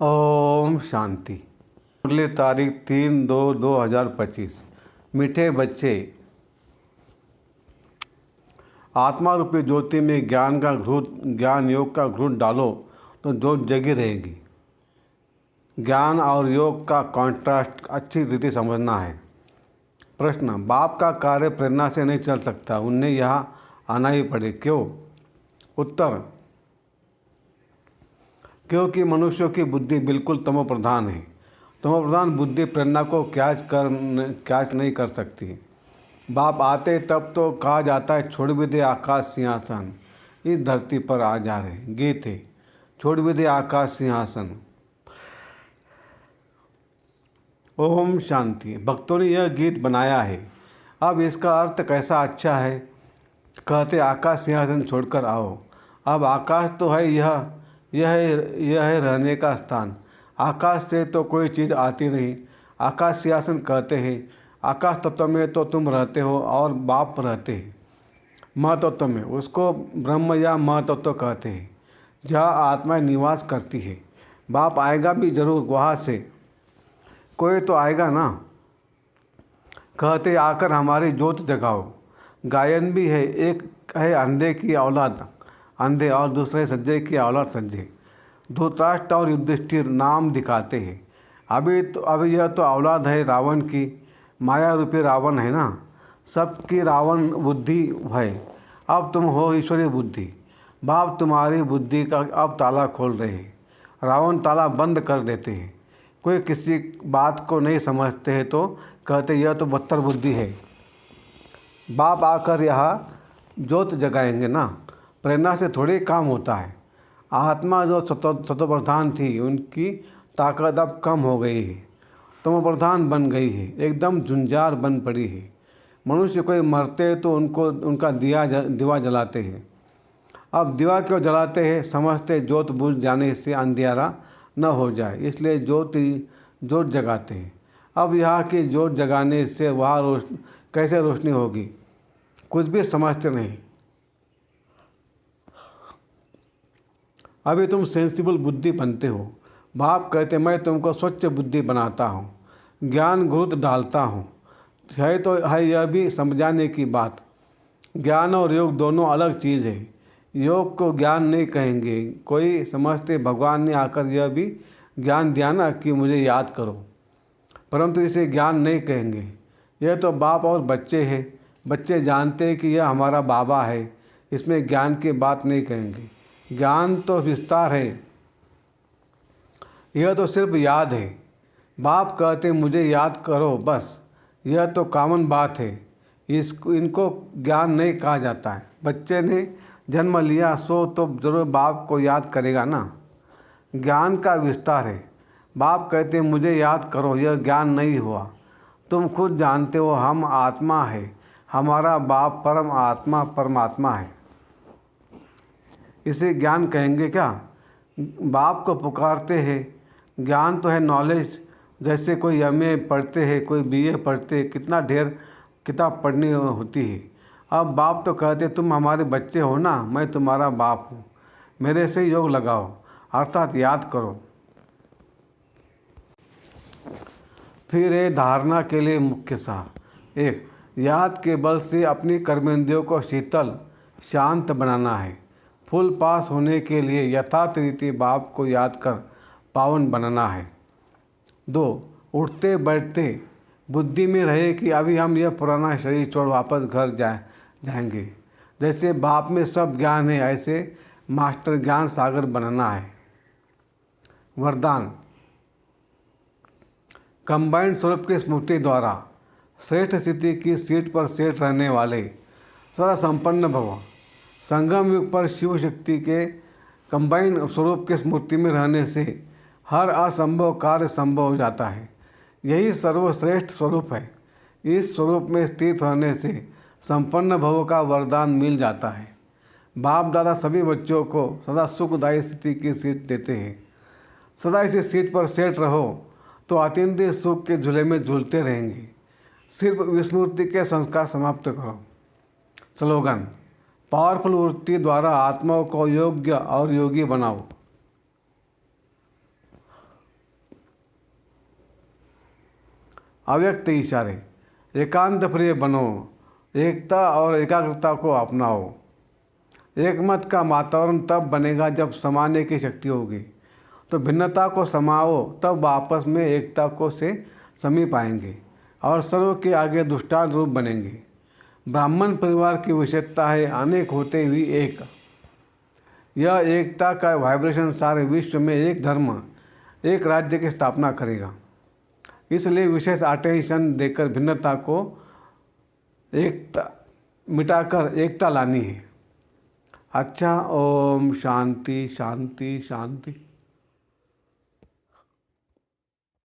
ओम शांति। मुरली तारीख 3/2/2025। मीठे बच्चे, आत्मा रूपी ज्योति में ज्ञान योग का घृत डालो तो ज्योत जगी रहेगी। ज्ञान और योग का कॉन्ट्रास्ट अच्छी रीति समझना है। प्रश्न: बाप का कार्य प्रेरणा से नहीं चल सकता, उन्हें यहाँ आना ही पड़े, क्यों? उत्तर: क्योंकि मनुष्यों की बुद्धि बिल्कुल तमोप्रधान है। तमोप्रधान बुद्धि प्रेरणा को कैच नहीं कर सकती। बाप आते तब तो कहा जाता है, छोड़ भी दे आकाश सिंहासन, इस धरती पर आ जा रहे। गीत है, छोड़ भी दे आकाश सिंहासन। ओम शांति। भक्तों ने यह गीत बनाया है। अब इसका अर्थ कैसा अच्छा है। कहते आकाश सिंहासन छोड़कर आओ। अब आकाश तो है, यह है रहने का स्थान। आकाश से तो कोई चीज़ आती नहीं। आकाश सिंहासन कहते हैं। आकाश तत्व में तो तुम रहते हो और बाप रहते हैं। महतत्व में उसको ब्रह्म या महतत्व कहते हैं, जहाँ आत्मा निवास करती है। बाप आएगा भी जरूर, वहाँ से कोई तो आएगा ना। कहते आकर हमारी ज्योत जगाओ। गायन भी है, एक है अंधे की औलाद अंधे और दूसरे सज्जे की औलाद सज्जे। धृतराष्ट्र और युधिष्ठिर नाम दिखाते हैं। अभी यह तो औलाद है रावण की। माया रूपी रावण है ना, सबकी रावण बुद्धि है। अब तुम हो ईश्वरीय बुद्धि। बाप तुम्हारी बुद्धि का अब ताला खोल रहे हैं। रावण ताला बंद कर देते हैं। कोई किसी बात को नहीं समझते हैं तो कहते यह तो बदतर बुद्धि है। बाप आकर यहाँ ज्योत जगाएंगे ना। प्रेरणा से थोड़ी काम होता है। आत्मा जो सतोप्रधान थी, उनकी ताकत अब कम हो गई है, तमोप्रधान बन गई है, एकदम झुंझार बन पड़ी है। मनुष्य कोई मरते तो उनका दिवा जलाते हैं। अब दिवा क्यों जलाते हैं? समझते ज्योत बुझ जाने से अंधियारा न हो जाए, इसलिए ज्योत जगाते हैं। अब यहाँ की ज्योत जगाने से वहाँ कैसे रोशनी होगी? कुछ भी समझते नहीं। अभी तुम सेंसिबल बुद्धि बनते हो। बाप कहते मैं तुमको स्वच्छ बुद्धि बनाता हूँ, ज्ञान घृत डालता हूँ। है तो है यह भी समझाने की बात। ज्ञान और योग दोनों अलग चीज़ है। योग को ज्ञान नहीं कहेंगे। कोई समझते भगवान ने आकर यह भी ज्ञान दिया ना कि मुझे याद करो, परंतु इसे ज्ञान नहीं कहेंगे। यह तो बाप और बच्चे हैं। बच्चे जानते हैं कि यह हमारा बाबा है, इसमें ज्ञान की बात नहीं कहेंगे। ज्ञान तो विस्तार है, यह तो सिर्फ याद है। बाप कहते मुझे याद करो बस, यह तो कॉमन बात है। इनको ज्ञान नहीं कहा जाता है। बच्चे ने जन्म लिया सो तो जरूर बाप को याद करेगा ना। ज्ञान का विस्तार है। बाप कहते मुझे याद करो, यह ज्ञान नहीं हुआ। तुम खुद जानते हो हम आत्मा है, हमारा बाप परम आत्मा परमात्मा है। इसे ज्ञान कहेंगे क्या? बाप को पुकारते हैं। ज्ञान तो है नॉलेज। जैसे कोई एमए पढ़ते हैं, कोई बीए पढ़ते हैं, कितना ढेर किताब पढ़नी होती है। अब बाप तो कहते तुम हमारे बच्चे हो ना, मैं तुम्हारा बाप हूँ, मेरे से योग लगाओ, अर्थात याद करो। फिर है धारणा के लिए मुख्य सार। 1. याद के बल से अपनी कर्मेंद्रियों को शीतल शांत बनाना है। फुल पास होने के लिए यथार्थ रीति बाप को याद कर पावन बनाना है। 2. उठते बैठते बुद्धि में रहे कि अभी हम यह पुराना शरीर छोड़ वापस घर जाएंगे। जैसे बाप में सब ज्ञान है, ऐसे मास्टर ज्ञान सागर बनाना है। वरदान: कंबाइंड स्वरूप की स्मृति द्वारा श्रेष्ठ स्थिति की सीट पर सेठ रहने वाले सदा संपन्न भव। संगम युग पर शिव शक्ति के कंबाइंड स्वरूप के स्मृति में रहने से हर असंभव कार्य संभव हो जाता है। यही सर्वश्रेष्ठ स्वरूप है। इस स्वरूप में स्थित रहने से संपन्न भव का वरदान मिल जाता है। बाप दादा सभी बच्चों को सदा सुखदायी स्थिति की सीट देते हैं। सदा इसी सीट पर सेट रहो तो अत्यंत सुख के झूले में झूलते रहेंगे। सिर्फ विस्मृति के संस्कार समाप्त करो। स्लोगन: पावरफुल वृत्ति द्वारा आत्माओं को योग्य और योगी बनाओ। अव्यक्त इशारे। एकांत प्रिय बनो, एकता और एकाग्रता को अपनाओ। एकमत का वातावरण तब बनेगा जब समाने की शक्ति होगी। तो भिन्नता को समाओ, तब आपस में एकता को से समीप आएंगे और सर्व के आगे दृष्टांत रूप बनेंगे। ब्राह्मण परिवार की विशेषता है अनेक होते हुए एक। यह एकता का वाइब्रेशन सारे विश्व में एक धर्म, एक राज्य की स्थापना करेगा। इसलिए विशेष अटेंशन देकर भिन्नता को एकता मिटाकर एकता लानी है। अच्छा, ओम शांति शांति शांति।